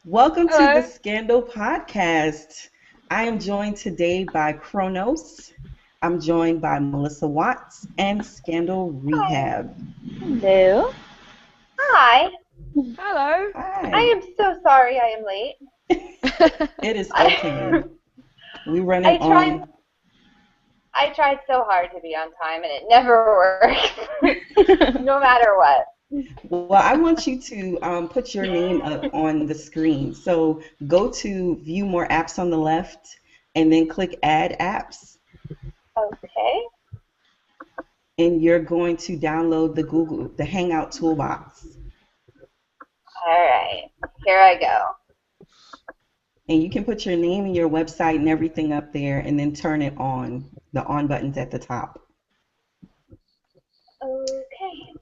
Welcome to the Hello. Scandal Podcast. I am joined today by Kronos. I'm joined by Melissa Watts and Scandal Hi. Rehab. Hello. Hi. Hello. I Hi. am so sorry I am late. It is I, okay. We running I tried on. I tried so hard to be on time and it never works. No matter what. Well, I want you to put your name up on the screen. So go to View More Apps on the left, and then click Add Apps, Okay. and you're going to download the Hangout toolbox. All right. Here I go. And you can put your name and your website and everything up there and then turn it on, the on buttons at the top. Okay.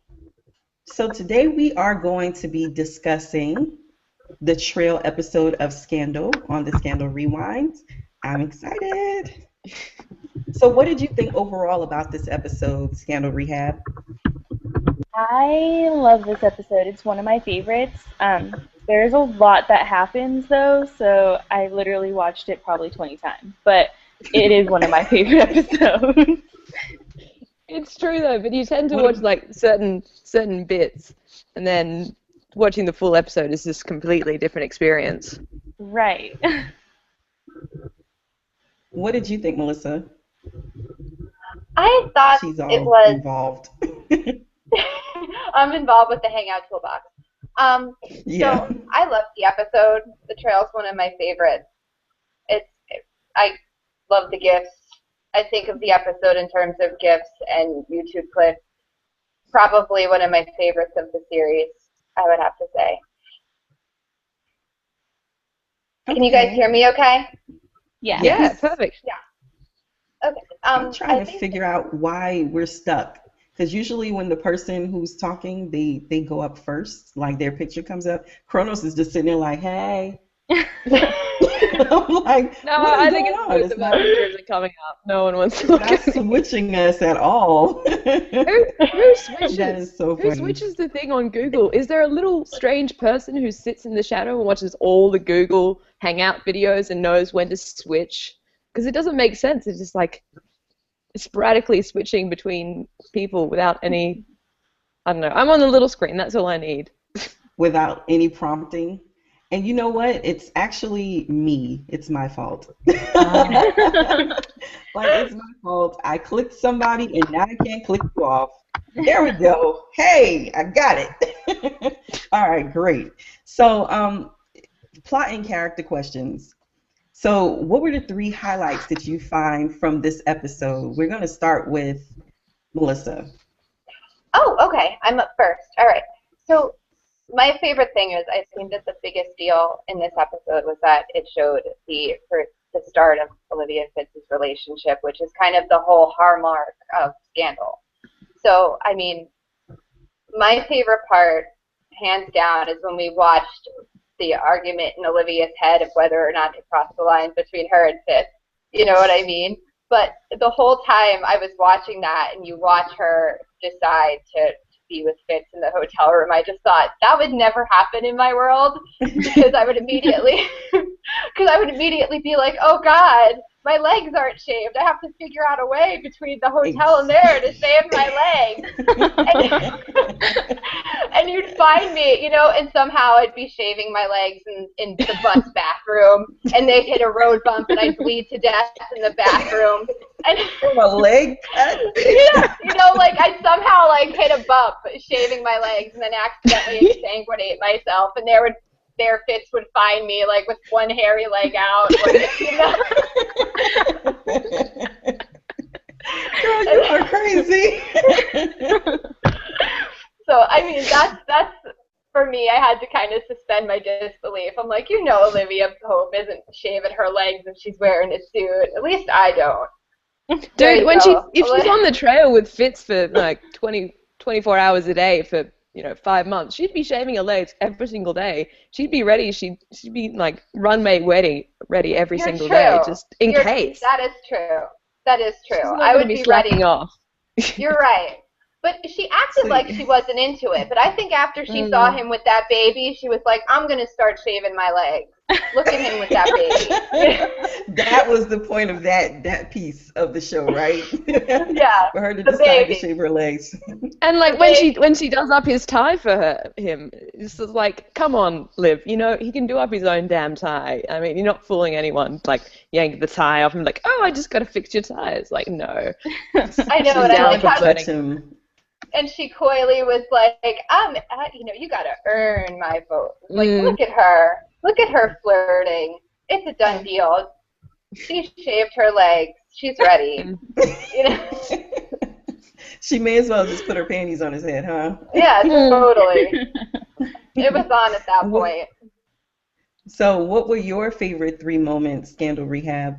So today we are going to be discussing the trail episode of Scandal on the Scandal Rewind. I'm excited. So what did you think overall about this episode, Scandal Rehab? I love this episode. It's one of my favorites. There's a lot that happens though, so I literally watched it probably 20 times. But it is one of my favorite episodes. It's true though, but you tend to What watch like certain bits, and then watching the full episode is just completely different experience. Right. What did you think, Melissa? I thought She's it all was involved. I'm involved with the Hangout toolbox. Yeah. So I loved the episode. The trail's one of my favorites. I love the gifts. I think of the episode in terms of gifts and YouTube clips. Probably one of my favorites of the series, I would have to say. Can you guys Okay. hear me okay? Yeah. Yes. Yeah, perfect. Okay. I'm trying I to think figure out why we're stuck. Because usually when the person who's talking, they go up first, like their picture comes up. Kronos is just sitting there like, hey. I'm like, No, what is I think going it's on? both It's of our not, pictures are coming up. No one wants to look not at me. switching us at all. Who switches? That is so Who funny. switches the thing on Google? Is there a little strange person who sits in the shadow and watches all the Google Hangout videos and knows when to switch? Because it doesn't make sense. It's just like sporadically switching between people without any. I don't know. I'm on the little screen. That's all I need. Without any prompting. And you know what? It's actually me. It's my fault. Like, it's my fault. I clicked somebody and now I can't click you off. There we go. Hey, I got it. All right, great. So, plot and character questions. So, what were the three highlights that you find from this episode? We're going to start with Melissa. Oh, okay. I'm up first. All right. So my favorite thing is I think that the biggest deal in this episode was that it showed the start of Olivia Fitz's relationship, which is kind of the whole hallmark of Scandal. So, I mean, my favorite part, hands down, is when we watched the argument in Olivia's head of whether or not to cross the line between her and Fitz. You know what I mean? But the whole time I was watching that and you watch her decide to be with Fitz in the hotel room, I just thought that would never happen in my world because I would immediately be like, oh God, my legs aren't shaved. I have to figure out a way between the hotel and there to shave my legs. And you'd find me, and somehow I'd be shaving my legs in the bus bathroom, and they'd hit a road bump, and I'd bleed to death in the bathroom. And From a leg cut? like I'd somehow hit a bump shaving my legs, and then accidentally exsanguinate myself, and Fitz would find me with one hairy leg out. Girl, you are crazy. So I mean, that's for me. I had to kind of suspend my disbelief. I'm like, Olivia Pope isn't shaving her legs if she's wearing a suit. At least I don't. There Dude, you when go. if she's on the trail with Fitz for 24 hours a day for 5 months, she'd be shaving her legs every single day. She'd be ready. She'd be runway ready every You're single true. day, just in case. That is true. That is true. She's not I gonna would be be slacking ready. off. You're right. But she acted like she wasn't into it. But I think after she saw him with that baby, she was like, I'm going to start shaving my legs. Look at him with that baby. That was the point of that piece of the show, right? Yeah. For her to decide to shave her legs. And like when she does up his tie for him, it's just like, come on, Liv, you know, he can do up his own damn tie. I mean, you're not fooling anyone. Like, yank the tie off and like, oh, I just got to fix your tie. It's like, no. I know, and I like how and she coyly was like, you know, you got to earn my vote. Like, look at her. Look at her flirting. It's a done deal. She shaved her legs. She's ready. You know? She may as well just put her panties on his head, huh? Yeah, totally. It was on at that point. So what were your favorite 3 moments, Scandal Rehab?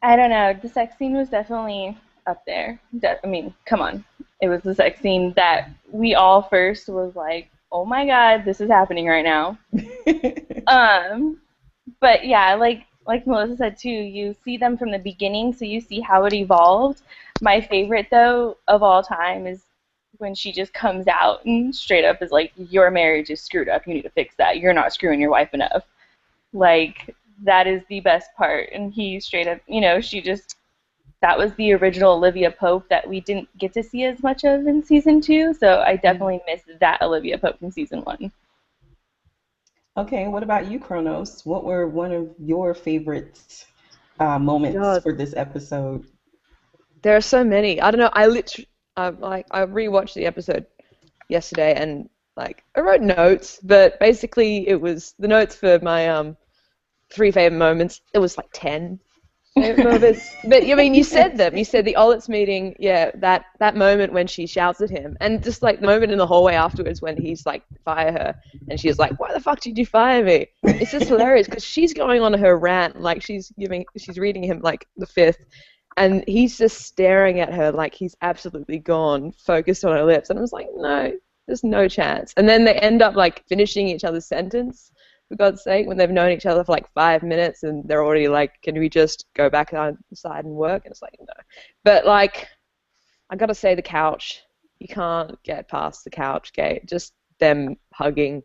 I don't know. The sex scene was definitely up there. I mean, come on. It was the sex scene that we all first was like, oh my god, this is happening right now. But yeah, like Melissa said too, you see them from the beginning, so you see how it evolved. My favorite though of all time is when she just comes out and straight up is like, your marriage is screwed up, you need to fix that. You're not screwing your wife enough. Like, that is the best part. And he straight up, you know, that was the original Olivia Pope that we didn't get to see as much of in season 2, so I definitely missed that Olivia Pope from season 1. Okay, what about you, Kronos? What were one of your favorite moments for this episode? There are so many. I don't know. I rewatched the episode yesterday and like I wrote notes, but basically it was the notes for my 3 favorite moments. It was like 10. But I mean, you said them. You said the Olitz meeting, yeah, that moment when she shouts at him, and just like the moment in the hallway afterwards when he's like, fire her, and she's like, why the fuck did you fire me? It's just hilarious because she's going on her rant, like she's reading him like the 5th, and he's just staring at her like he's absolutely gone, focused on her lips, and I was like, no, there's no chance. And then they end up like finishing each other's sentence, for God's sake, when they've known each other for like 5 minutes and they're already like, can we just go back outside and work? And it's like, no. But like, I gotta say the couch. You can't get past the couch gate. Just them hugging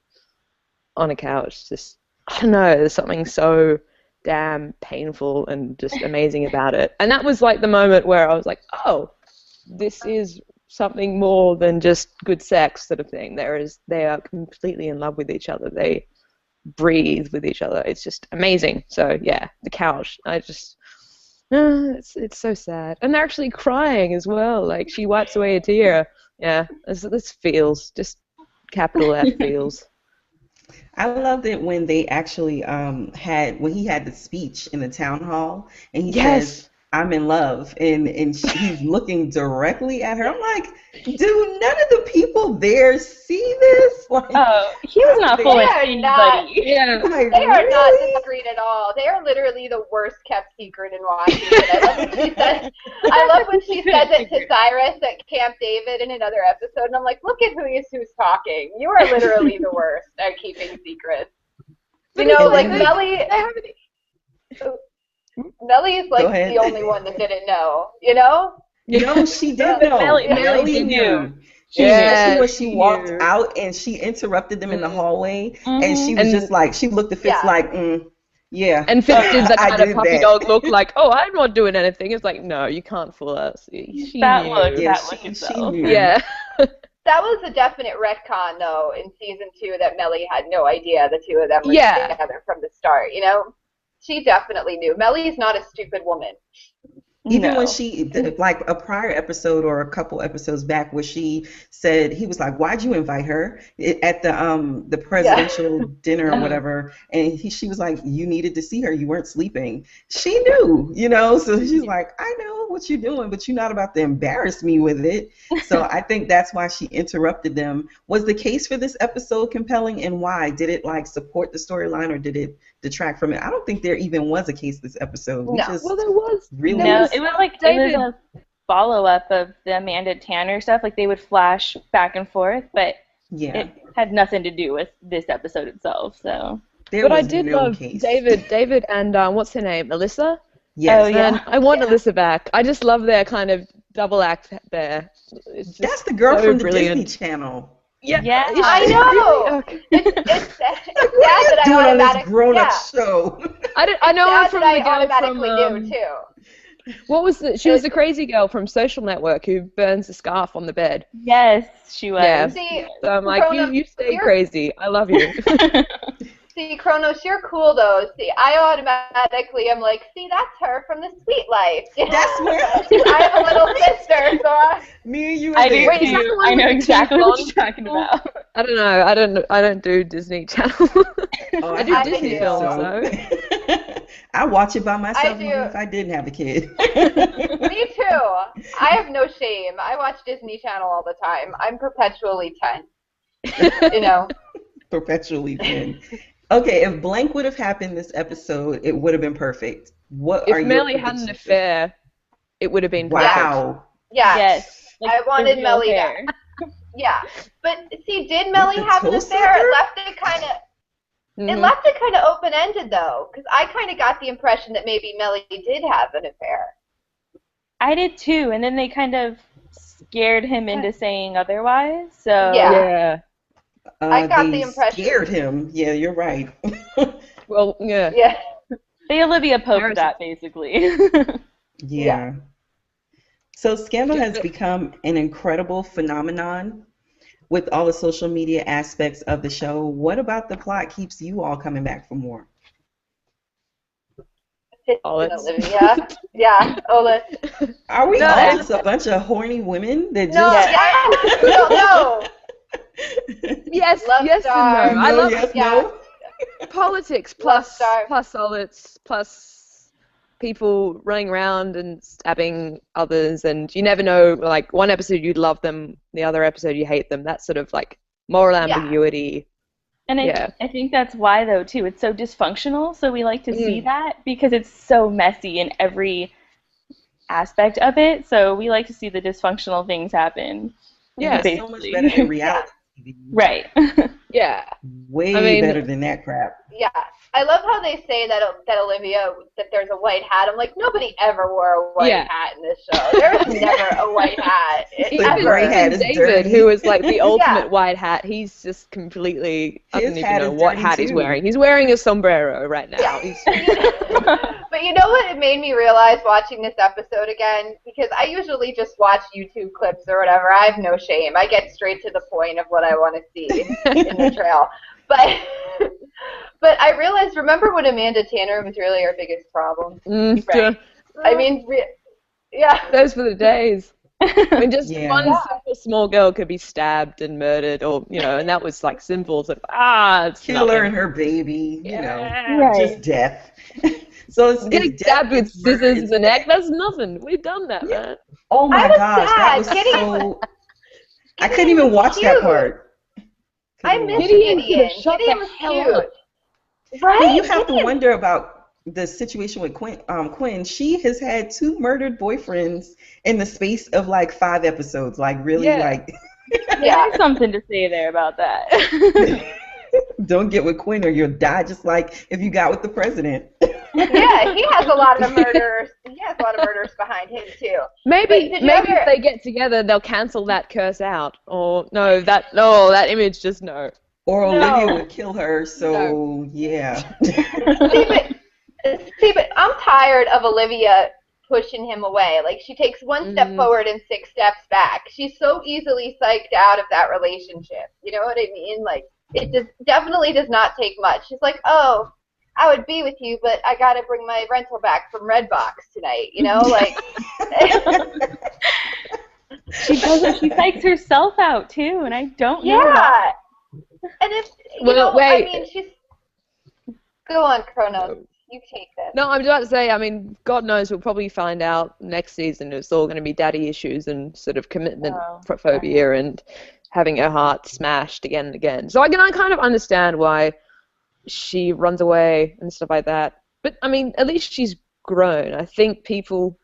on a couch. Just, I don't know, there's something so damn painful and just amazing about it. And that was like the moment where I was like, oh, this is something more than just good sex sort of thing. They are completely in love with each other. They breathe with each other. It's just amazing. So yeah, the couch. It's so sad, and they're actually crying as well. Like she wipes away a tear. Yeah, this feels just capital F feels. I loved it when they actually when he had the speech in the town hall and he says, I'm in love, and he's looking directly at her. I'm like, do none of the people there see this? Like, oh, he was not fooling anybody. Yeah, like, they are not discreet at all. They are literally the worst kept secret in Washington. I love when she says it to Cyrus at Camp David in another episode, and I'm like, look at who's talking. You are literally the worst at keeping secrets. You know, like Melly. Melly is like the only one that didn't know, you know? No, she did know. Melly knew. Especially when she walked out and she interrupted them in the hallway, and she was just like, she looked at Fitz like, yeah. And Fitz did that kind of puppy dog look like, oh, I'm not doing anything. It's like, no, you can't fool us. She knew. Yeah. That was a definite retcon, though, in season 2 that Melly had no idea the two of them were together from the start, you know? She definitely knew. Melly's not a stupid woman. Even when she, like a prior episode or a couple episodes back where she said, he was like, why'd you invite her at the presidential dinner or whatever? And she was like, you needed to see her. You weren't sleeping. She knew, you know? So she's like, I know what you're doing, but you're not about to embarrass me with it. So I think that's why she interrupted them. Was the case for this episode compelling, and why? Did it like support the storyline or did it detract from it? I don't think there even was a case this episode. Well, there was. Really? No, it was like David. It was a follow-up of the Amanda Tanner stuff. Like they would flash back and forth, but it had nothing to do with this episode itself. So. But I did love David and what's her name, Alyssa? Yes. And I want Alyssa back. I just love their kind of double act there. It's just That's the girl so from the brilliant. Disney Channel. Yeah, Yeah. I know. Okay. It's sad Like, what are you that I doing on this automatically, grown-up yeah. show? I know her Sad from that the I girl from automatically knew too. what was the? She was the crazy girl from Social Network who burns the scarf on the bed. Yes, she was. Yeah. See, So I'm like, Kronos, you stay you're- crazy. I love you. See, Kronos, you're cool though. See, I automatically am like, see, that's her from the Sweet Life. That's where I have a little sister, so me and you. I do Wait, is that too. the one I know with the two exactly what you're blonde talking people? about. I don't know. I don't do Disney Channel. Oh, I do I Disney do. films so though. I watch it by I myself do. even if I didn't have a kid. Me too. I have no shame. I watch Disney Channel all the time. I'm perpetually 10. You know. Perpetually 10. Okay, if blank would have happened this episode, it would have been perfect. What are If your Melly had an predictions? affair, it would have been perfect. Wow. Yeah. Yes. Like, I wanted the real Melly hair. Yeah. But see, did Melly the have an toe affair? sucker? It left it kind of. It Mhm. left it kind of open-ended, though, because I kind of got the impression that maybe Melly did have an affair. I did too, and then they kind of scared him into saying otherwise. So Yeah. Yeah. I got They the impression- scared him. Yeah, you're right. Well, yeah. Yeah. they Olivia Pope Harrison. that basically. Yeah. So Scandal Yeah, has but- become an incredible phenomenon with all the social media aspects of the show. What about the plot keeps you all coming back for more? Oh, it's- Olivia. Yeah. Ola. Are we No, all it's- just a bunch of horny women that No. just... Yeah. No. Yes, Love yes Star. and no. I No, love yes, yeah. no. politics Love plus Star. solids plus people running around and stabbing others, and you never know. Like one episode you love them, the other episode you hate them. That sort of like moral Yeah. ambiguity. And Yeah. I think that's why, though, too. It's so dysfunctional, so we like to see Mm. that because it's so messy in every aspect of it. So we like to see the dysfunctional things happen. Yeah, It's so much basically. better than reality TV. Right. Yeah. Way I mean- better than that crap. Yeah. I love how they say that Olivia, that there's a white hat. I'm like, nobody ever wore a white Yeah. hat in this show. There was never a white hat. Even gray hat is David, dirty. who is like the ultimate Yeah. white hat, he's just completely. I His don't even hat know is what dirty, hat he's too. wearing. He's wearing a sombrero right now. Yeah. He's, But you know what it made me realize watching this episode again? Because I usually just watch YouTube clips or whatever. I have no shame. I get straight to the point of what I want to see in the trail. But I realized, remember when Amanda Tanner was really our biggest problem? Right. I mean, yeah. those were the days. I mean, just Yeah. one simple small girl could be stabbed and murdered, or and that was like simple. So it's Kill her nothing. and her baby, Yeah. Right. just death. So it's Getting death, stabbed with it's murder, scissors in it's the neck, death. that's nothing. We've done that, man. Oh my I was gosh, that sad. was Gideon so. I Gideon couldn't even was watch that cute. part. I Couldn't miss watch it. Gideon Gideon. could've shut Gideon the was hell cute. up. Right? But you have to Gideon. wonder about the situation with Quinn. She has had 2 murdered boyfriends in the space of like 5 episodes. Like really, Yeah. like Yeah. There's something to say there about that. don't get with Quinn or you'll die just like if you got with the president. Yeah, he has a lot of murderers. He has a lot of murderers behind him too. Maybe But did you ever- if they get together, they'll cancel that curse out. Or that image just no. Or No. Olivia would kill her, so yeah. See, but I'm tired of Olivia pushing him away. Like, she takes one step forward and 6 steps back. She's so easily psyched out of that relationship. You know what I mean? Like, it definitely does not take much. She's like, oh, I would be with you, but I got to bring my rental back from Redbox tonight. You know, like. She doesn't. She psychs herself out too, and I don't know. Yeah. And if, Well, wait. I mean, she's. Go on, Kronos. You take this. No, I'm about to say, I mean, God knows we'll probably find out next season it's all going to be daddy issues and sort of commitment phobia and having her heart smashed again and again. So I kind of understand why she runs away and stuff like that. But, I mean, at least she's grown. I think people,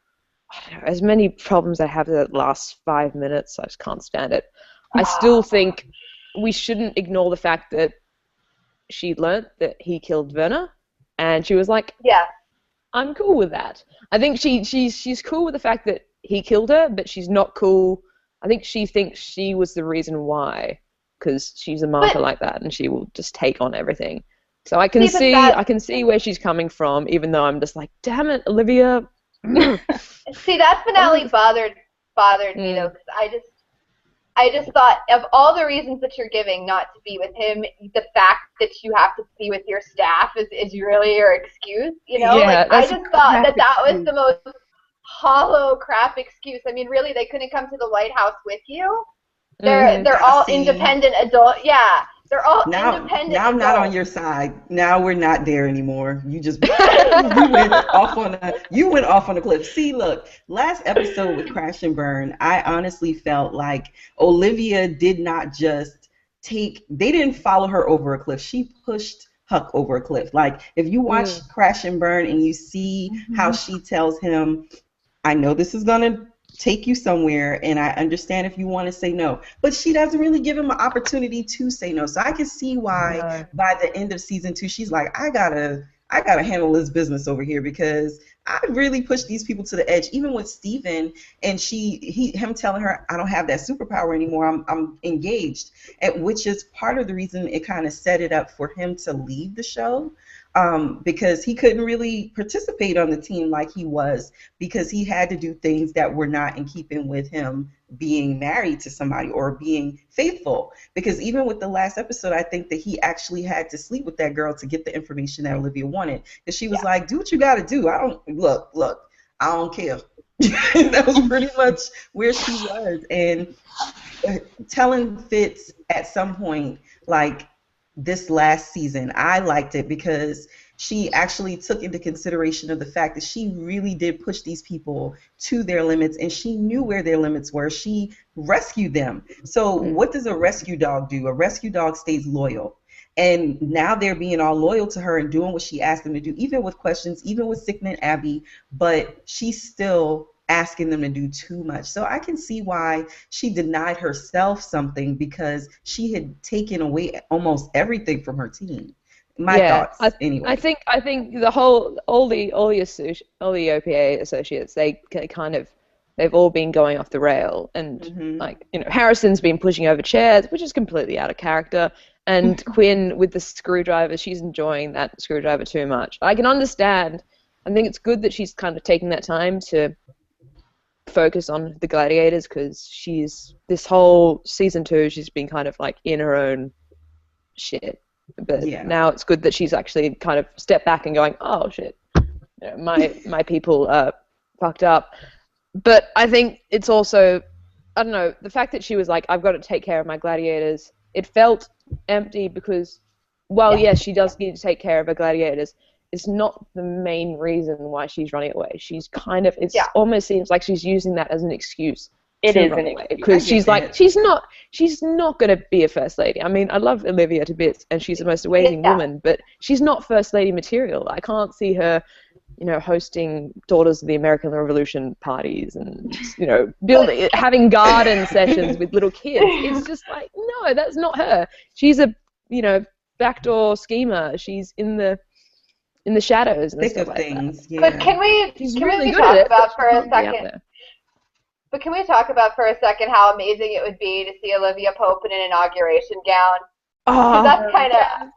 I don't know, as many problems I have that last 5 minutes, I just can't stand it. I still think we shouldn't ignore the fact that she learnt that he killed Werner. And she was like, Yeah. I'm cool with that. I think she's cool with the fact that he killed her, but she's not cool. I think she thinks she was the reason why, because she's a martyr like that, and she will just take on everything. So I can I can see where she's coming from, even though I'm just like, damn it, Olivia. See, that finale bothered me though, because I just thought of all the reasons that you're giving not to be with him, the fact that you have to be with your staff is really your excuse, you know? Yeah, like, I just thought that was the most hollow crap excuse. I mean, really, they couldn't come to the White House with you? They're all independent adults. Yeah, they're all independent Now I'm adults. not on your side. Now we're not there anymore. You just you went off on a cliff. See, look, last episode with Crash and Burn, I honestly felt like Olivia did not just they didn't follow her over a cliff. She pushed Huck over a cliff. Like, if you watch Crash and Burn and you see how she tells him, I know this is going to take you somewhere, and I understand if you want to say no. But she doesn't really give him an opportunity to say no. So I can see why by the end of season 2, she's like, I gotta handle this business over here, because I really pushed these people to the edge. Even with Steven, and him telling her, I don't have that superpower anymore. I'm engaged, which is part of the reason it kind of set it up for him to leave the show. Because he couldn't really participate on the team like he was, because he had to do things that were not in keeping with him being married to somebody or being faithful. Because even with the last episode, I think that he actually had to sleep with that girl to get the information that Olivia wanted. Because she was like, do what you got to do. I don't care. That was pretty much where she was. And telling Fitz at some point, like, this last season, I liked it because she actually took into consideration of the fact that she really did push these people to their limits, and she knew where their limits were. She rescued them. So what does a rescue dog do? A rescue dog stays loyal. And now they're being all loyal to her and doing what she asked them to do, even with questions, even with sickening Abby, but she's still asking them to do too much. So I can see why she denied herself something, because she had taken away almost everything from her team. My thoughts, anyway. I think the all the OPA associates, they've all been going off the rail, and like, you know, Harrison's been pushing over chairs, which is completely out of character, and Quinn with the screwdriver, she's enjoying that screwdriver too much. I can understand. I think it's good that she's kind of taking that time to focus on the gladiators, because this whole season 2, she's been kind of like in her own shit. But now it's good that she's actually kind of stepped back and going, oh shit, you know, my people are fucked up. But I think it's also, I don't know, the fact that she was like, I've got to take care of my gladiators, it felt empty, because yes, she does need to take care of her gladiators. It's not the main reason why she's running away. She's kind of, almost seems like she's using that as an excuse. It is an excuse. Because she's like, she's not going to be a first lady. I mean, I love Olivia to bits, and she's the most amazing woman, but she's not first lady material. I can't see her, you know, hosting Daughters of the American Revolution parties and, you know, having garden sessions with little kids. It's just like, no, that's not her. She's a, you know, backdoor schemer. She's in the shadows and stuff like that. Yeah. But can we talk about for a second? But can we talk about for a second how amazing it would be to see Olivia Pope in an inauguration gown? Oh, that's kind of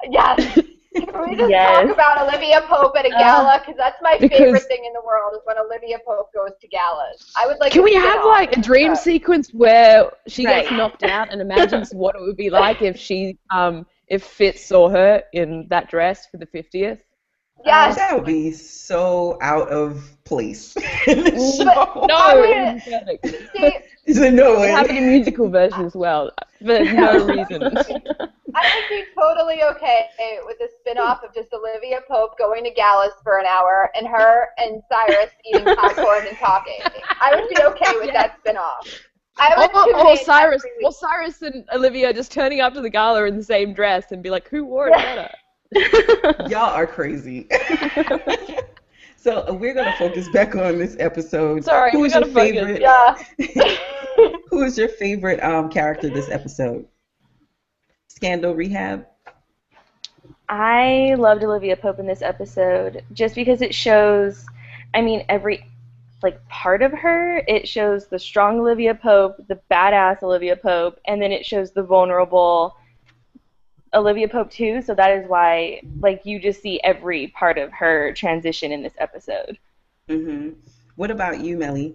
Can we just talk about Olivia Pope at a gala? Because that's my favorite thing in the world, is when Olivia Pope goes to galas. I would like. Can we have like a dream sequence where she gets knocked out and imagines what it would be like if if Fitz saw her in that dress for the 50th? Yes. That would be so out of place. No way. Have a musical version as well, for no reason. I would be totally okay with a spin-off of just Olivia Pope going to galas for an hour, and her and Cyrus eating popcorn and talking. I would be okay with that spin-off. Or Cyrus and Olivia just turning up to the gala in the same dress and be like, who wore it better? Y'all are crazy. So we're gonna focus back on this episode. Sorry, who is your favorite? Who is your favorite character this episode? Scandal Rehab. I loved Olivia Pope in this episode just because it shows. I mean, like part of her. It shows the strong Olivia Pope, the badass Olivia Pope, and then it shows the vulnerable Olivia Pope too. So that is why like you just see every part of her transition in this episode. Mhm. What about you, Melly?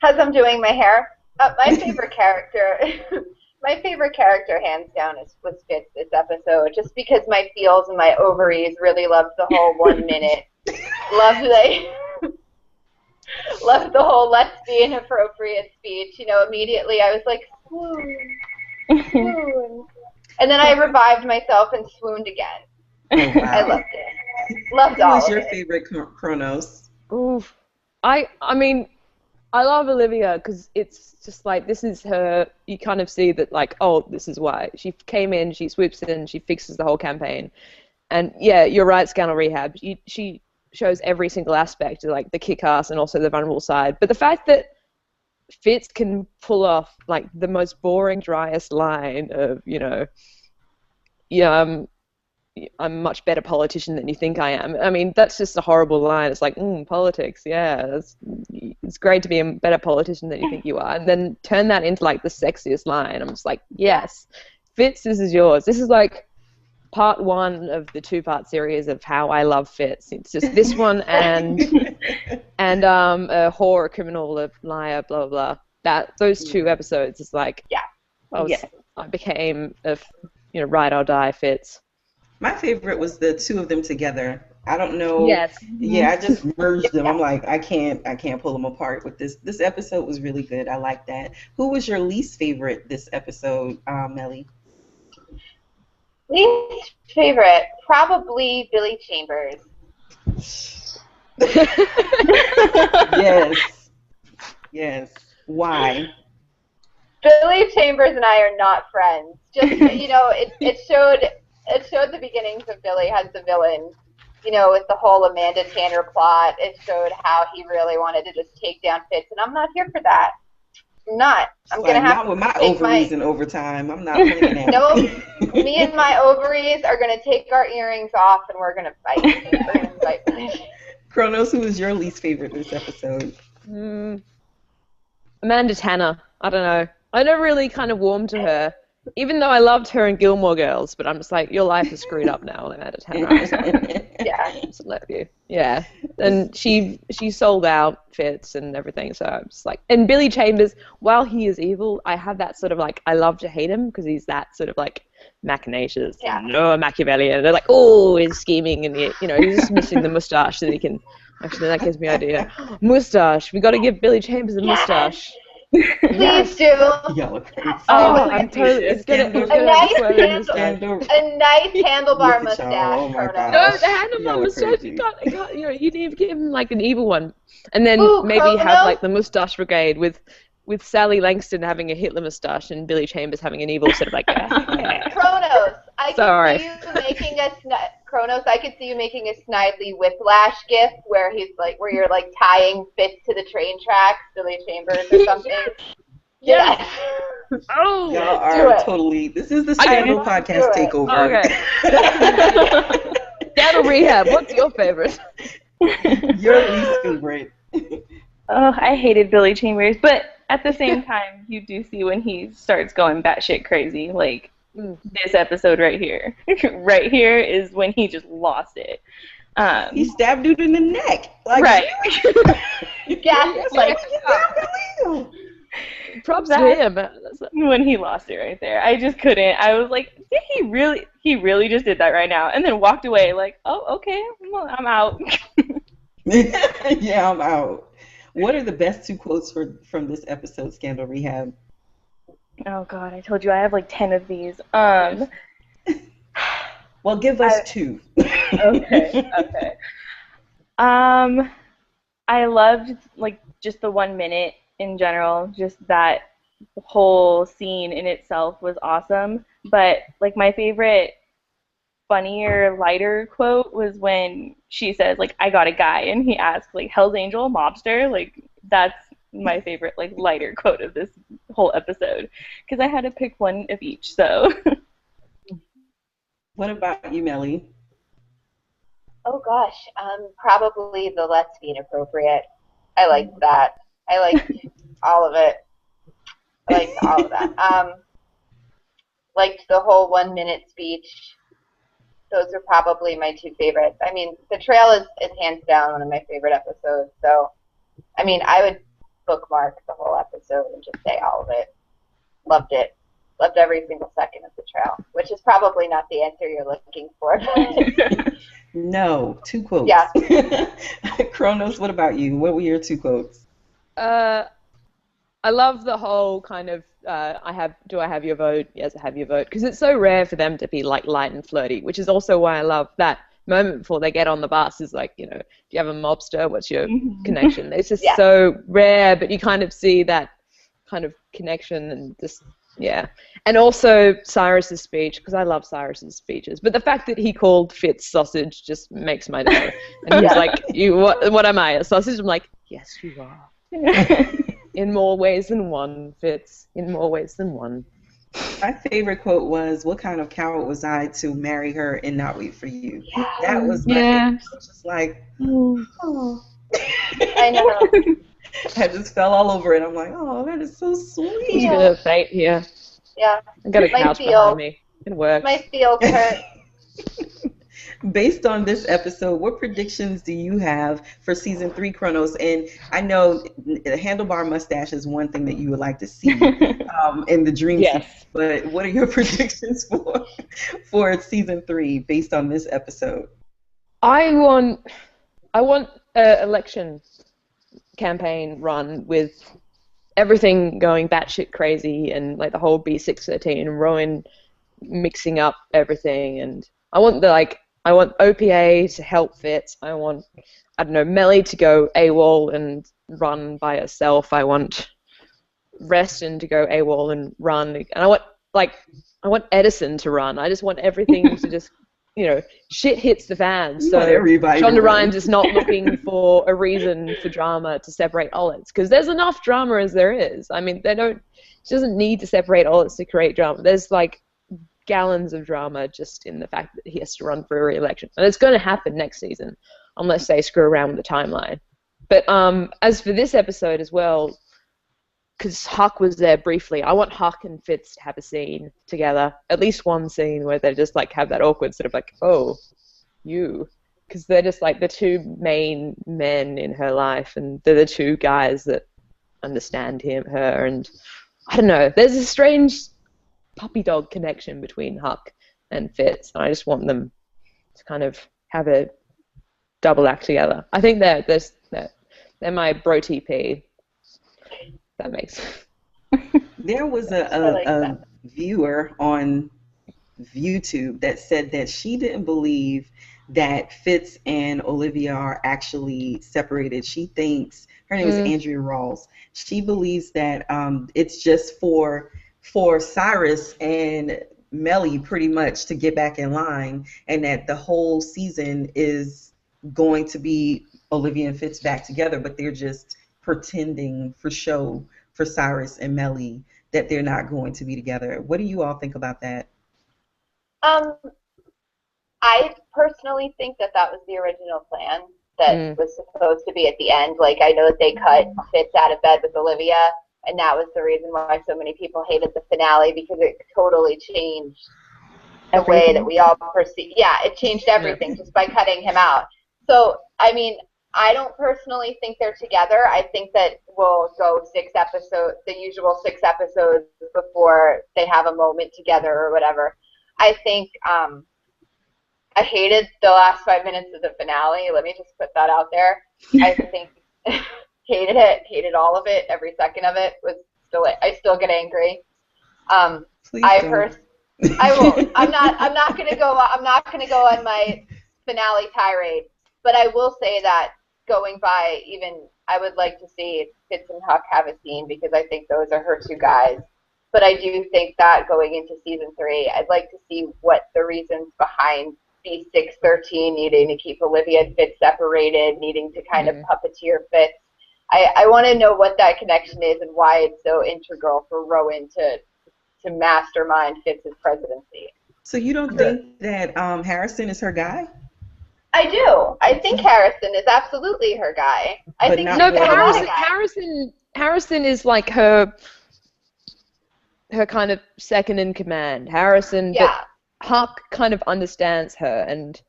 As I'm doing my hair, my favorite character, my favorite character, hands down, was Fitz this episode. Just because my feels and my ovaries really loved the whole 1 minute. Loved the whole "let's be inappropriate" speech. You know, immediately I was like, swoon, swoon, and then I revived myself and swooned again. Oh, wow. I loved it. Loved Who all was of your it. favorite Kronos? Oof. I mean, I love Olivia because it's just like this is her. You kind of see that like, oh, this is why she came in. She swoops in. She fixes the whole campaign. And yeah, you're right, Scandal Rehab. She shows every single aspect, like the kick-ass and also the vulnerable side. But the fact that Fitz can pull off like the most boring, driest line of, you know, yeah, I'm a much better politician than you think I am. I mean, that's just a horrible line. It's like, politics, yeah, it's great to be a better politician than you think you are. And then turn that into like the sexiest line. I'm just like, yes, Fitz, this is yours. This is like part 1 of the 2-part series of how I love Fitz. It's just this one and a whore, a criminal, a liar, blah blah blah. Those 2 episodes is like I became a ride or die Fitz. My favorite was the 2 of them together. I don't know. Yes. Yeah, I just merged them. I'm like, I can't pull them apart with this. This episode was really good. I like that. Who was your least favorite this episode, Melly? Least favorite, probably Billy Chambers. Yes. Why? Billy Chambers and I are not friends. Just it showed the beginnings of Billy as the villain. You know, with the whole Amanda Tanner plot, it showed how he really wanted to just take down Fitz, and I'm not here for that. I'm not. I'm gonna have not to with my ovaries in overtime. I'm not playing that. No, me and my ovaries are gonna take our earrings off, and we're gonna fight. Kronos, who was your least favorite this episode? Amanda Tanner. I don't know. I never really kind of warmed to her, even though I loved her in Gilmore Girls. But I'm just like, your life is screwed up now, Amanda Tanner. Yeah. Just love you. Yeah. And she sold out Fitz and everything. So I'm just like, and Billy Chambers, while he is evil, I have that sort of like, I love to hate him because he's that sort of like machinacious, Machiavellian. They're like, oh, he's scheming, and he's just missing the mustache so that he can. Actually, that gives me an idea. Mustache. We got to give Billy Chambers a mustache. Please do. I'm totally. It's gonna a nice handlebar mustache. Oh my God. No, the handlebar mustache. You can't. You need to give him like an evil one, and then maybe Kronos? have like the mustache brigade with Sally Langston having a Hitler mustache and Billy Chambers having an evil sort of like. Kronos, I can see you making Kronos, I could see you making a Snidely Whiplash gif where you're like tying Fitz to the train tracks, Billy Chambers or something. Yeah. Oh, y'all are totally. This is the Scandal Podcast takeover. Okay. Scandal Rehab. What's your favorite? Your least favorite. Oh, I hated Billy Chambers, but at the same time, you do see when he starts going batshit crazy, like this episode right here. Right here is when he just lost it. He stabbed dude in the neck. Like, right. Yeah, like props to him. When he lost it right there. I just couldn't. I was like, did he really just did that right now? And then walked away like, oh, okay, well, I'm out. Yeah, I'm out. What are the best 2 quotes from this episode, Scandal Rehab? Oh God, I told you I have like 10 of these. Well, give us 2. Okay. I loved like just the 1 minute in general. Just that whole scene in itself was awesome. But like my favorite funnier, lighter quote was when she says like, "I got a guy," and he asks like, "Hell's Angel, mobster?" Like that's my favorite like lighter quote of this whole episode because I had to pick one of each. So. What about you, Melly? Oh gosh, probably the "let's be inappropriate." I liked that. I liked all of it. I liked all of that. Liked the whole 1 minute speech. Those are probably my two favorites. I mean, the trail is hands down one of my favorite episodes. So, I mean, I would bookmark the whole episode and just say all of it. Loved it. Loved every single second of the trail, which is probably not the answer you're looking for. No, 2 quotes. Yeah. Kronos, what about you? What were your 2 quotes? I love the whole kind of do I have your vote? Yes, I have your vote, because it's so rare for them to be like light and flirty, which is also why I love that moment before they get on the bus is like, do you have a mobster? What's your connection? It's just so rare, but you kind of see that kind of connection and just and also Cyrus's speech, because I love Cyrus's speeches, but the fact that he called Fitz sausage just makes my day. And he's like, what am I, a sausage? I'm like, yes, you are. In more ways than one, Fitz. In more ways than one. My favorite quote was, "What kind of coward was I to marry her and not wait for you?" That was my favorite. I was just like, oh. I know. I just fell all over it. I'm like, oh, that is so sweet. He's gonna fate here. Yeah. I got a couch behind me. It works. My feels hurt. Based on this episode, what predictions do you have for season 3, Kronos? And I know the handlebar mustache is one thing that you would like to see in the dream sequence, but what are your predictions for season 3 based on this episode? I want an election campaign run with everything going batshit crazy and like the whole B613 and Rowan mixing up everything, and I want OPA to help Fitz. I want, Melly to go AWOL and run by herself. I want Reston to go AWOL and run. And I want Edison to run. I just want everything to just, shit hits the fan. So Shonda Rhimes is not looking for a reason for drama to separate Olitz, because there's enough drama as there is. I mean, she doesn't need to separate Olitz to create drama. There's like gallons of drama just in the fact that he has to run for a re-election, and it's going to happen next season unless they screw around with the timeline. But as for this episode as well, because Huck was there briefly, I want Huck and Fitz to have a scene together, at least one scene where they just like have that awkward sort of like, oh, you, because they're just like the two main men in her life, and they're the two guys that understand her, and I don't know, there's a strange puppy dog connection between Huck and Fitz, and I just want them to kind of have a double act together. I think they're my bro TP. That makes sense. There was a viewer on YouTube that said that she didn't believe that Fitz and Olivia are actually separated. She thinks, her name is Andrea Rawls, she believes that it's just for Cyrus and Melly pretty much to get back in line, and that the whole season is going to be Olivia and Fitz back together, but they're just pretending for show for Cyrus and Melly that they're not going to be together. What do you all think about that? I personally think that was the original plan that was supposed to be at the end. Like, I know that they cut Fitz out of bed with Olivia, and that was the reason why so many people hated the finale, because it totally changed the way that we all perceive. Yeah, it changed everything just by cutting him out. So, I mean, I don't personally think they're together. I think that we'll go 6 episodes, the usual 6 episodes before they have a moment together or whatever. I think I hated the last 5 minutes of the finale. Let me just put that out there. I think hated all of it. Every second of it was still. I still get angry. I won't. I'm not gonna go on my finale tirade. But I will say that going by, even I would like to see Fitz and Huck have a scene, because I think those are her two guys. But I do think that going into season 3, I'd like to see what the reasons behind B613 needing to keep Olivia and Fitz separated, needing to kind of puppeteer Fitz. I want to know what that connection is and why it's so integral for Rowan to mastermind Fitz's presidency. So you don't think that Harrison is her guy? I do. I think Harrison is absolutely her guy. I But think not No, she's but more a than lot of Harrison is like her kind of second in command. Harrison, Yeah. but Huck kind of understands her, and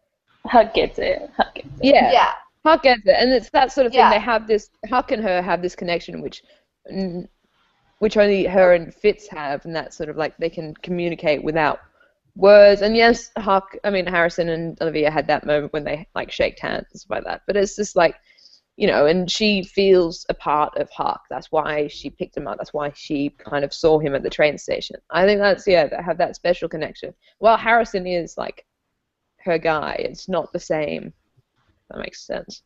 Huck gets it. Huck gets it. yeah, Yeah. Huck gets it, and it's that sort of thing. Yeah. They have this Huck and her have this connection, which only her and Fitz have, and that's sort of like they can communicate without words. And yes, Harrison and Olivia had that moment when they like shaked hands and stuff like that. But it's just like, and she feels a part of Huck. That's why she picked him up. That's why she kind of saw him at the train station. I think they have that special connection. While Harrison is like her guy, it's not the same. If that makes sense.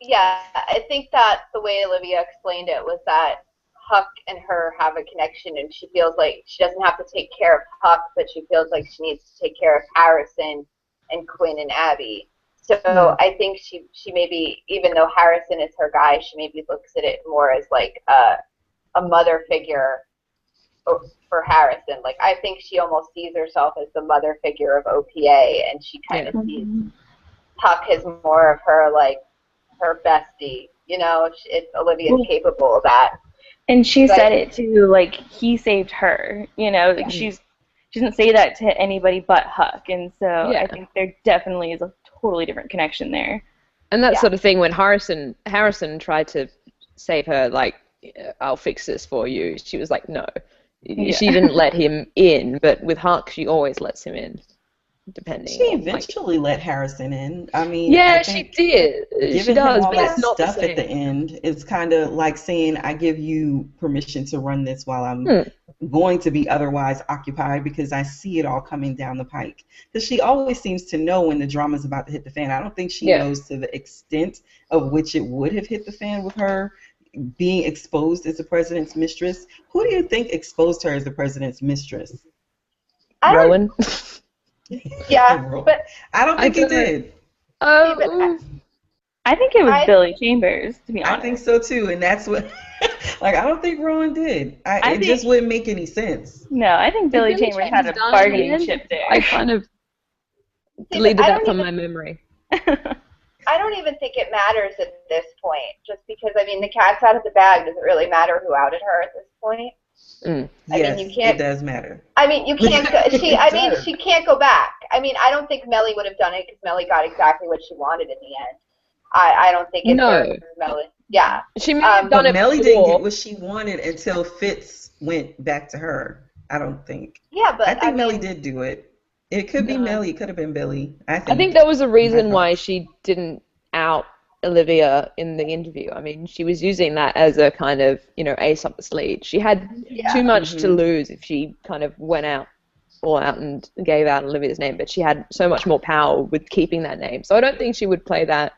Yeah, I think that the way Olivia explained it was that Huck and her have a connection, and she feels like she doesn't have to take care of Huck, but she feels like she needs to take care of Harrison and Quinn and Abby. So I think she maybe, even though Harrison is her guy, she maybe looks at it more as like a mother figure for Harrison. Like, I think she almost sees herself as the mother figure of OPA, and she kind of sees Huck as more of her, like, her bestie. Olivia's capable of that. And she said it too, like, he saved her, like she doesn't say that to anybody but Huck, and so I think there definitely is a totally different connection there. And that sort of thing when Harrison tried to save her, like, I'll fix this for you, she was like, no. She didn't let him in, but with Huck, she always lets him in. Depending. She eventually let Harrison in. I mean, yeah, she did. She does, but it's not stuff the same. At the end. It's kind of like saying, "I give you permission to run this while I'm going to be otherwise occupied because I see it all coming down the pike." Because she always seems to know when the drama's about to hit the fan. I don't think she knows to the extent of which it would have hit the fan with her being exposed as the president's mistress. Who do you think exposed her as the president's mistress? Rowan. Yeah, but I don't think he did. I think it was Billy Chambers, to be honest. I think so too, and that's what. Like, I don't think Rowan did. It just wouldn't make any sense. No, I think Billy Chambers had a bargaining chip there. I kind of deleted that from my memory. I don't even think it matters at this point, just because, I mean, the cat's out of the bag. Does it really matter who outed her at this point? Yes, it does matter. I mean, you can't go, she can't go back. I mean, I don't think Melly would have done it because Melly got exactly what she wanted in the end. I don't think it's Melly. Yeah. She may have done it Melly before. didn't get what she wanted until Fitz went back to her. I don't think. Yeah, but I think Melly did do it. It could be Melly. It could have been Billy. I think there was a reason why she didn't out Olivia in the interview. I mean, she was using that as a kind of, ace up the sleeve. She had too much to lose if she kind of went all out and gave out Olivia's name, but she had so much more power with keeping that name. So I don't think she would play that,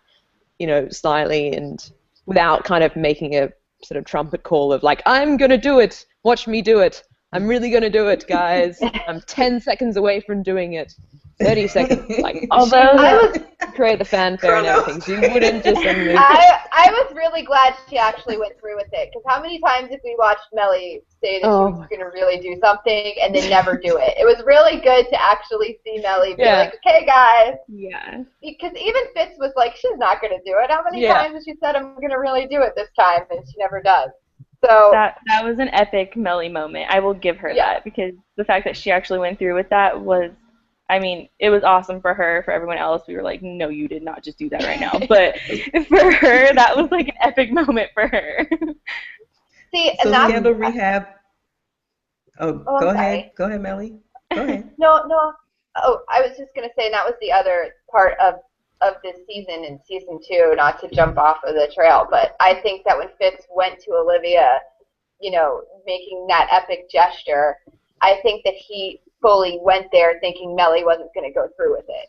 slyly and without kind of making a sort of trumpet call of like, I'm going to do it. Watch me do it. I'm really going to do it, guys. I'm 10 seconds away from doing it. 30 seconds. Like, although I would create the fanfare and everything, she wouldn't just unmove. I was really glad she actually went through with it, because how many times have we watched Melly say that she was going to really do something and then never do it? It was really good to actually see Melly be like, okay, guys. Yeah. Because even Fitz was like, she's not going to do it. How many times has she said, I'm going to really do it this time, and she never does? So that was an epic Melly moment. I will give her that, because the fact that she actually went through with that was, I mean, it was awesome for her. For everyone else, we were like, no, you did not just do that right now. But for her, that was like an epic moment for her. See, so and that's Scandal Rehab. Go ahead. Go ahead, Melly. Go ahead. No. Oh, I was just going to say, and that was the other part of this season, in season 2, not to jump off of the trail, but I think that when Fitz went to Olivia, making that epic gesture, I think that he fully went there thinking Melly wasn't going to go through with it.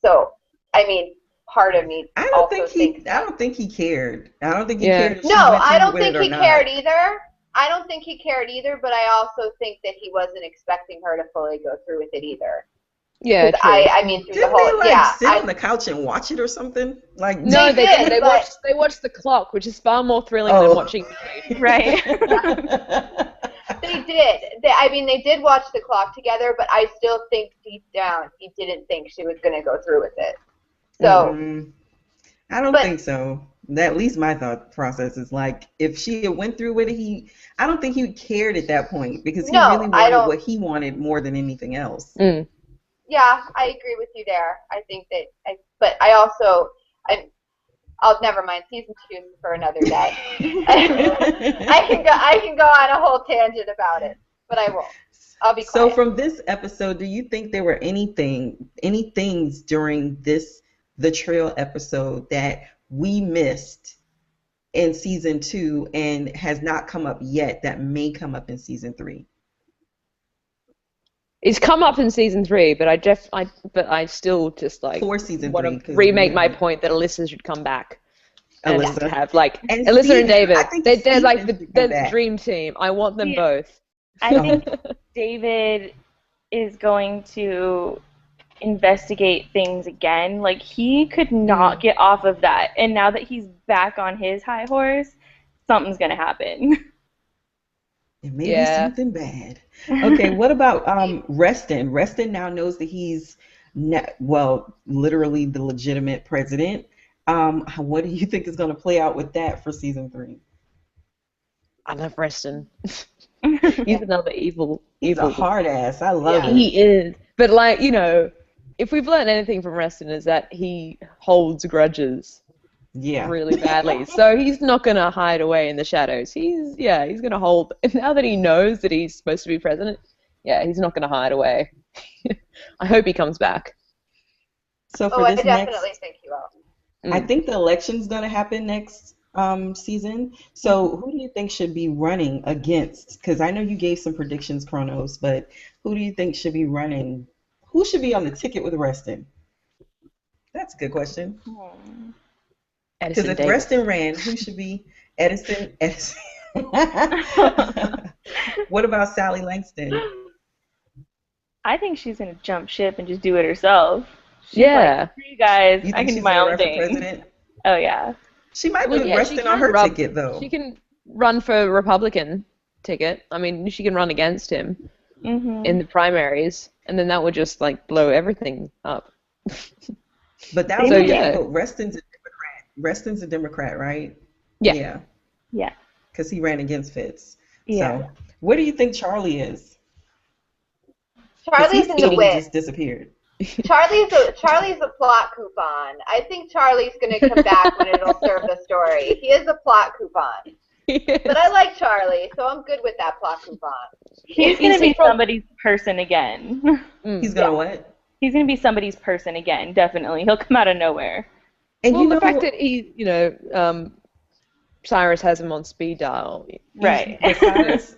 So, I mean, part of me I don't think he cared. I don't think he cared. No, I don't think he cared either. I don't think he cared either, but I also think that he wasn't expecting her to fully go through with it either. Yeah, true. I mean, through Didn't the whole, they sit on the couch and watch it or something? Like, no, they did. They watched the clock, which is far more thrilling than watching the game. Right. They did. They did watch the clock together, but I still think deep down he didn't think she was going to go through with it. So, I don't but think so. At least my thought process is like, if she had went through with it, I don't think he cared at that point because he no, really I wanted don't. what he wanted more than anything else. Yeah, I agree with you there. I think that, but I also, I'll never mind. Season 2 for another day. I can go on a whole tangent about it, but I won't. I'll be So quiet. from this episode, do you think there were any things during the trail episode that we missed in season 2 and has not come up yet that may come up in season 3? It's come up in season 3, but I still just like For season want 3, to remake my point that Alyssa should come back. And Alyssa. have like And Alyssa Steven, and David. I think They're like Steven should they're come the back. dream team. I want them Yeah. both. I think David is going to investigate things again. Like, he could not get off of that. And now that he's back on his high horse, something's going to happen. It may be something bad. Okay, what about Reston? Reston now knows that he's literally the legitimate president. What do you think is going to play out with that for season 3? I love Reston. He's another evil. He's a hard ass. I love it. He is. But like, you know, if we've learned anything from Reston is that he holds grudges. Yeah. Really badly. So he's not going to hide away in the shadows. He's going to hold. Now that he knows that he's supposed to be president, he's not going to hide away. I hope he comes back. So for I this definitely think he will. I think the election's going to happen next season. So who do you think should be running against? Because I know you gave some predictions, Kronos, but who do you think should be running? Who should be on the ticket with Reston? That's a good question. Because if Reston ran, who should be Edison? What about Sally Langston? I think she's going to jump ship and just do it herself. She's like, you guys, I can do my own thing. President? Oh, yeah. She might put Reston on her ticket, though. She can run for Republican ticket. I mean, she can run against him in the primaries, and then that would just, like, blow everything up. But that was Reston's a Democrat. Reston's a Democrat, right? Yeah. Yeah. Because he ran against Fitz. Yeah. So, where do you think Charlie is? Charlie's in the wind. He just disappeared. Charlie's a plot coupon. I think Charlie's going to come back when it'll serve the story. He is a plot coupon. But I like Charlie, so I'm good with that plot coupon. He's going to be somebody's person again. He's going to what? He's going to be somebody's person again, definitely. He'll come out of nowhere. And the fact that he, Cyrus has him on speed dial. Right. Cyrus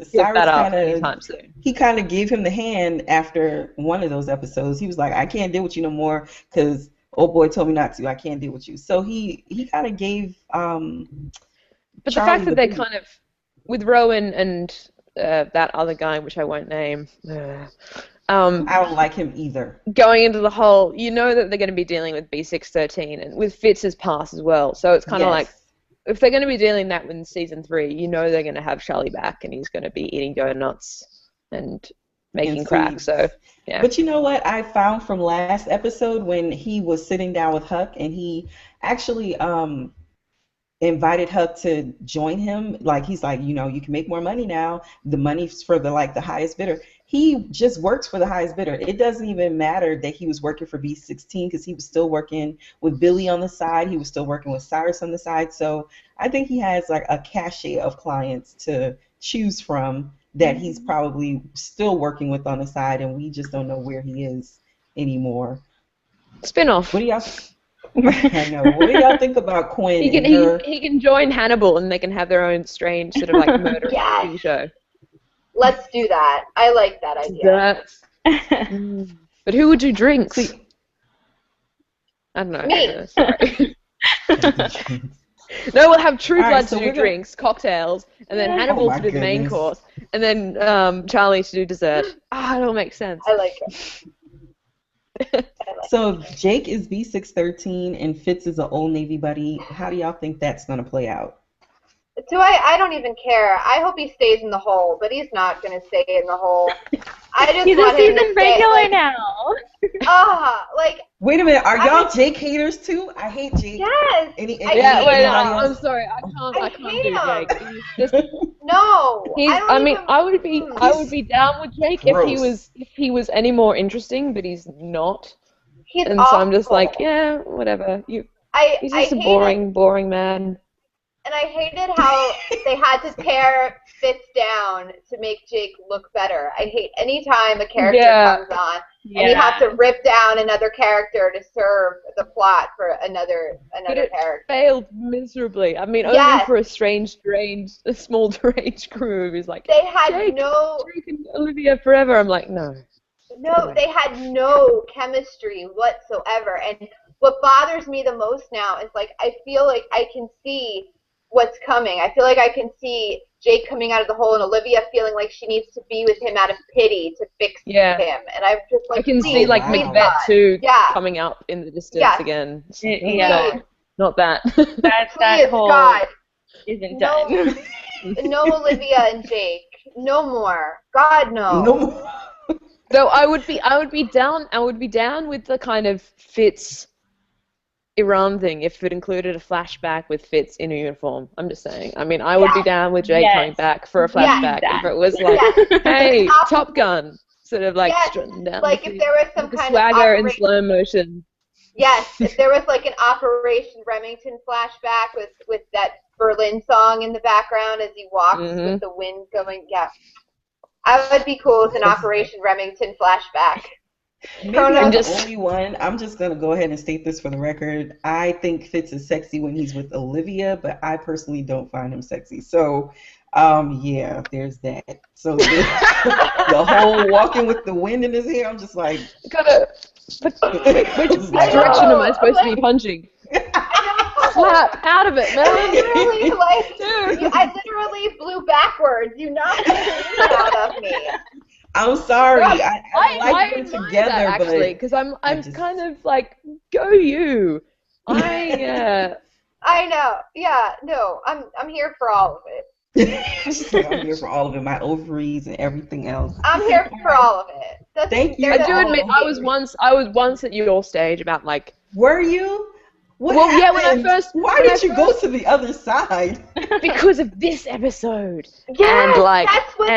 he kind of gave him the hand after one of those episodes. He was like, I can't deal with you no more because old boy told me not to. I can't deal with you. So he kind of gave But the fact that they kind of, with Rowan and that other guy, which I won't name, I don't like him either. Going into the whole, you know that they're going to be dealing with B613 and with Fitz's past as well. So it's kind of like, if they're going to be dealing that in season 3, you know they're going to have Charlie back and he's going to be eating donuts and making crack. So, yeah. But you know what I found from last episode when he was sitting down with Huck and he actually invited Huck to join him. Like, he's like, you can make more money now. The money's for the highest bidder. He just works for the highest bidder. It doesn't even matter that he was working for B16 because he was still working with Billy on the side. He was still working with Cyrus on the side. So I think he has like a cachet of clients to choose from that he's probably still working with on the side, and we just don't know where he is anymore. Spin-off. What do y'all? I know. What do y'all think about Quinn? He can join Hannibal and they can have their own strange sort of like murder TV show. Let's do that. I like that idea. But who would do drinks? I don't know. Me. Sorry. No, we'll have True Blood to do drinks, cocktails, and then Hannibal to do the main course, and then Charlie to do dessert. It all makes sense. I like it. So Jake is B613 and Fitz is an Old Navy buddy. How do y'all think that's going to play out? I don't even care. I hope he stays in the hole, but he's not going to stay in the hole. I just He's a want him to season stay, regular like, now. like, Wait a minute, are I y'all mean, Jake haters too? I hate Jake. yes. Yeah, wait, Anybody I'm else? sorry, I I can't hate do Jake. him. He's just, No, I don't I mean, even. I would be down with Jake Gross. if he was any more interesting, but he's not. He's And so I'm just like, awful. yeah, whatever. He's I just a hated, boring man. and I hated how they had to tear Fitz down to make Jake look better. I hate any time a character Yeah. comes on and you have to rip down another character to serve the plot for another But it character. failed miserably. I mean, only Yes. for a small deranged crew who's like, They had Jake and Olivia forever. I'm like, no. they had no chemistry whatsoever. And what bothers me the most now is, like, I feel like I can see what's coming. I feel like I can see Jake coming out of the hole and Olivia feeling like she needs to be with him out of pity to fix him. And I'm just like, I can please, see like please, Macbeth God. 2 Yeah. coming up in the distance Yes. again. Yeah. Not that. That Please, whole God. isn't No. done. No Olivia and Jake. No more. God, no. No. Though I would be down with the kind of Fitz Iran thing if it included a flashback with Fitz in a uniform. I'm just saying. I mean, I would be down with Jake coming back for a flashback if it was like, hey, Top Gun, sort of like strutting down. Like if there was some kind of swagger in slow motion. Yes, if there was like an Operation Remington flashback with that Berlin song in the background as he walks with the wind going. Yeah, I would be cool with an Operation Remington flashback. Maybe I'm the only one. I'm just going to go ahead and state this for the record. I think Fitz is sexy when he's with Olivia, but I personally don't find him sexy. So, yeah, there's that. So the whole walking with the wind in his hair, I'm just like... Which direction am I supposed to be punching? Slap out of it, man. I literally blew backwards. You knocked the wind out of me. I'm sorry. I like them together, that, actually, because I'm kind of like, go you. I know. Yeah. No. I'm here for all of it. I'm here for all of it. My ovaries and everything else. I'm here for all of it. Thank you. I do admit, I was once at your stage about like. Were you? What well, happened? yeah. When I first. Why did you go to the other side? Because of this episode. Yes, and like, that's what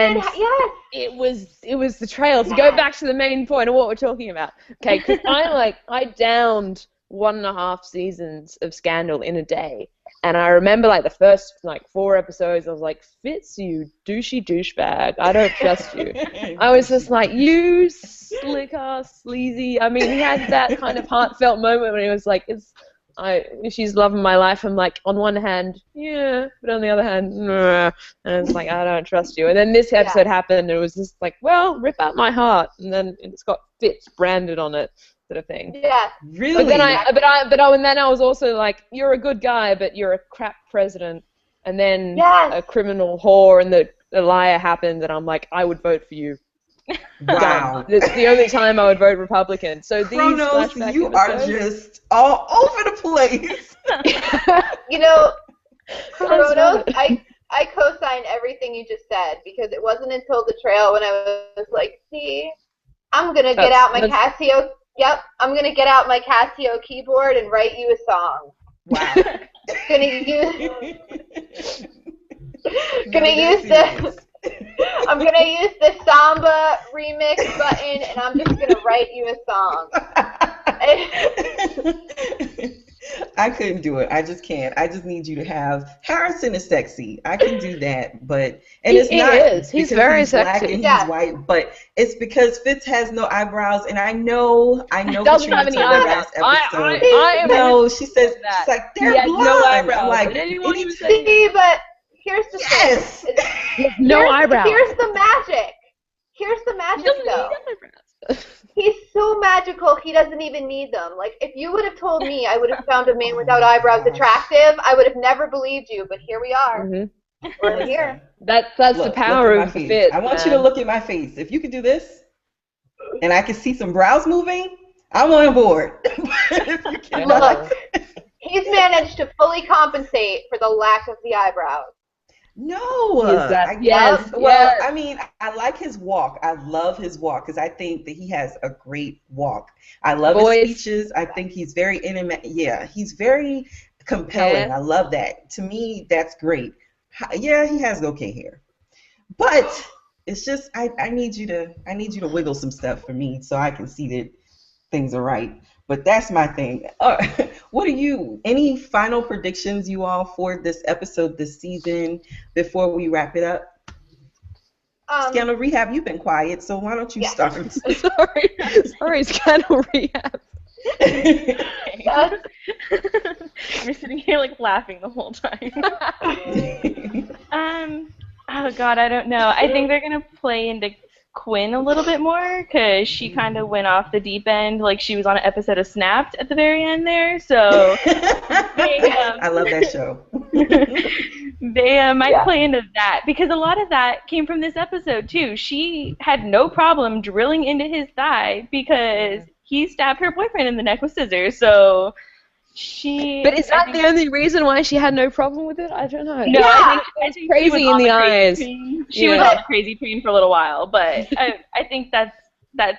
it was the trail. To go back to the main point of what we're talking about. Okay, because I downed 1.5 seasons of Scandal in a day. And I remember, like, the first, 4 episodes, I was like, Fitz, you douchey douchebag. I don't trust you. I was just like, you slick-ass, sleazy. I mean, he had that kind of heartfelt moment when he was like, she's loving my life. I'm like, on one hand, yeah, but on the other hand, nah. And it's like, I don't trust you. And then this episode happened, and it was just like, well, rip out my heart. And then it's got Fitz branded on it. Sort of thing. Yeah. Really? But then I was also like, you're a good guy, but you're a crap president. And then a criminal whore and the liar happened, and I'm like, I would vote for you. Wow. It's the only time I would vote Republican. So these flashback you episodes, are just all over the place. You know, Kronos, I co-sign everything you just said, because it wasn't until the trail when I was like, see, I'm gonna get out my Casio. Yep, I'm gonna get out my Casio keyboard and write you a song. Wow. gonna use I'm gonna use the Samba remix button, and I'm just gonna write you a song. I couldn't do it. I just can't. I just need you to have. Harrison is sexy. I can do that, but it's not. He is. He's very sexy. Black and he's white, but it's because Fitz has no eyebrows, and I know. He doesn't have any eyebrows. No, she says she's like they're blonde. No eyebrows. I'm like, see, but here's the thing. No eyebrows. Here's the magic. Here's the magic, though. He's so magical, he doesn't even need them. Like, if you would have told me I would have found a man without eyebrows attractive, I would have never believed you, but here we are. Mm-hmm. We're here. That's the power of the Fitz. I want you to look at my face. If you could do this, and I can see some brows moving, I'm on board. If you cannot. Look, he's managed to fully compensate for the lack of the eyebrows. No, Is that I yes, love. Well, yes. I mean, I like his walk. I love his walk because I think that he has a great walk. I love his Voice, speeches. I think he's very intimate. Yeah, he's very compelling. hair. I love that. To me, that's great. Yeah, he has okay hair, but it's just I need you to wiggle some stuff for me so I can see that things are right. But that's my thing. What are any final predictions you all for this episode this season before we wrap it up? Scandal Rehab, you've been quiet, so why don't you Yeah. start? Sorry, Scandal Rehab. You're sitting here like laughing the whole time. Oh God, I don't know. I think they're gonna play into Quinn a little bit more because she kind of went off the deep end, like she was on an episode of Snapped at the very end there. So I love that show. they might play into that because a lot of that came from this episode too. She had no problem drilling into his thigh because he stabbed her boyfriend in the neck with scissors. So she. But is that the only reason why she had no problem with it? I don't know. No, I think she crazy was in on the crazy eyes. train. She was on the crazy train for a little while, but I think that's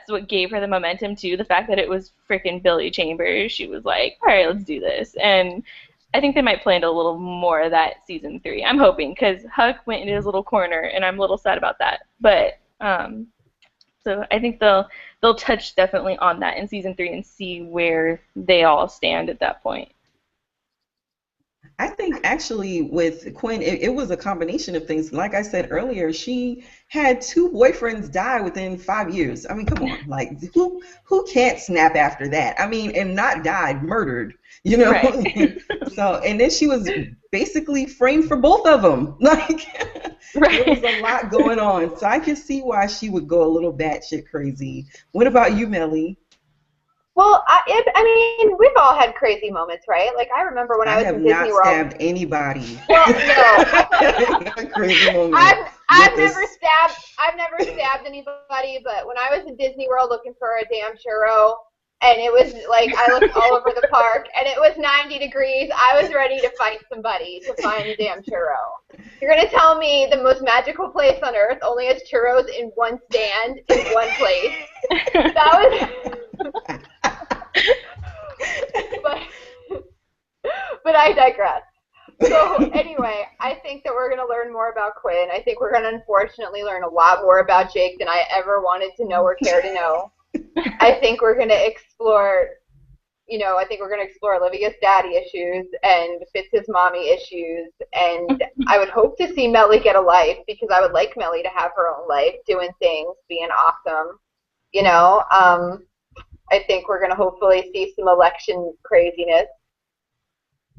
what gave her the momentum too. The fact that it was freaking Billy Chambers. She was like, all right, let's do this. And I think they might play into a little more of that season 3. I'm hoping because Huck went into his little corner, and I'm a little sad about that. But so I think they'll touch definitely on that in season 3 and see where they all stand at that point. I think actually with Quinn, it was a combination of things. Like I said earlier, she had 2 boyfriends die within 5 years. I mean, come on, like who can't snap after that? I mean, and not died, murdered, you know. Right. So, and then she was basically framed for both of them. Like, there was a lot going on. So I can see why she would go a little batshit crazy. What about you, Melly? Well, I mean, we've all had crazy moments, right? Like, I remember when I was in Disney have not World. stabbed anybody. Well, no. Crazy moment. I've never stabbed anybody, but when I was in Disney World looking for a damn churro, and it was like I looked all over the park, and it was 90 degrees, I was ready to fight somebody to find a damn churro. You're gonna tell me the most magical place on earth only has churros in one stand in one place? That was. But I digress. So anyway, I think that we're going to learn more about Quinn. I think we're going to unfortunately learn a lot more about Jake than I ever wanted to know or care to know. I think we're going to explore, Olivia's daddy issues and Fitz's mommy issues. And I would hope to see Melly get a life because I would like Melly to have her own life, doing things, being awesome. I think we're going to hopefully see some election craziness.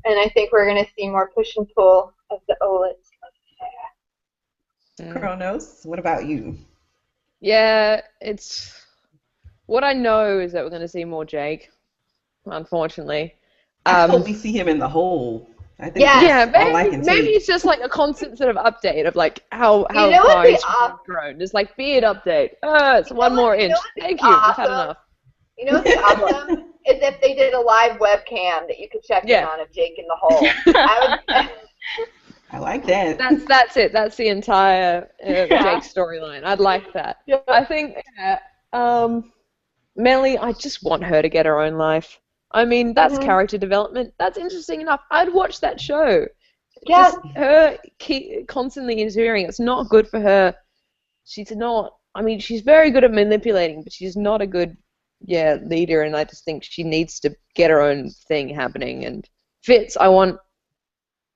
And I think we're going to see more push and pull of the Olets. Kronos, what about you? Yeah, what I know is that we're going to see more Jake, unfortunately. I hope we see him in the hole. I think maybe it's just like a constant sort of update of like how far he's grown. Just like beard update. It's one more inch. Thank you. We've had enough. You know what's awesome is if they did a live webcam that you could check in on of Jake in the hole. I like that. That's it. That's the entire Jake storyline. I'd like that. Yeah. I think Melly, I just want her to get her own life. I mean, that's character development. That's interesting enough. I'd watch that show. Yeah. Just her constantly interfering. It's not good for her. She's not. I mean, she's very good at manipulating, but she's not a good leader, and I just think she needs to get her own thing happening. And Fitz, I want,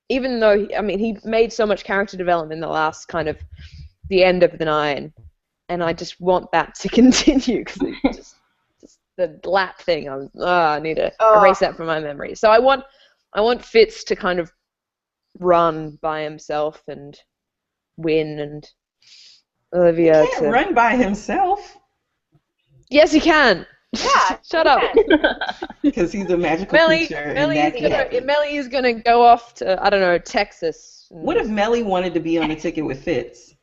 even though, he made so much character development in the last kind of, the end of the 9, and I just want that to continue, because just the lap thing, I need to erase that from my memory. So I want Fitz to kind of run by himself and win, and Olivia he can't run by himself. Yes, he can. Yeah. Shut up. Because he's a magical creature. Melly is going to go off to, I don't know, Texas. What if Melly wanted to be on the ticket with Fitz?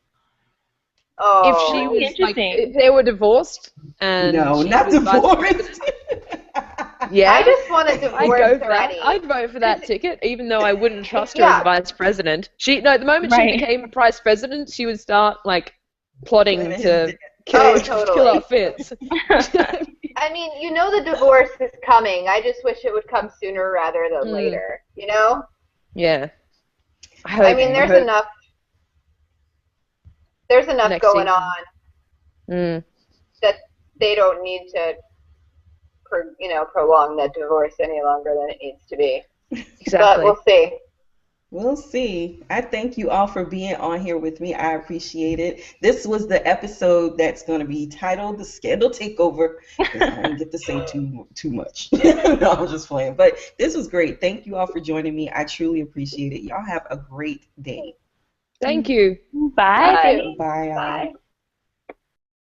Oh, if she was, if they were divorced. And no, not divorced. Yeah. I just want a I'd divorce go for that. already. I'd vote for that ticket, even though I wouldn't trust her as vice president. The moment she Right. became vice president, she would start like plotting Planning to his Oh, kill totally. our Fitz. I mean, you know the divorce is coming. I just wish it would come sooner rather than later. You know? Yeah. I mean, there's enough. There's enough Next going season. on Mm, that they don't need to, prolong that divorce any longer than it needs to be. But exactly. we'll see. We'll see. I thank you all for being on here with me. I appreciate it. This was the episode that's going to be titled "The Scandal Takeover." 'Cause I don't get to say too much. No, I'm just playing. But this was great. Thank you all for joining me. I truly appreciate it. Y'all have a great day. Thank you. Bye. Bye. Bye. Bye.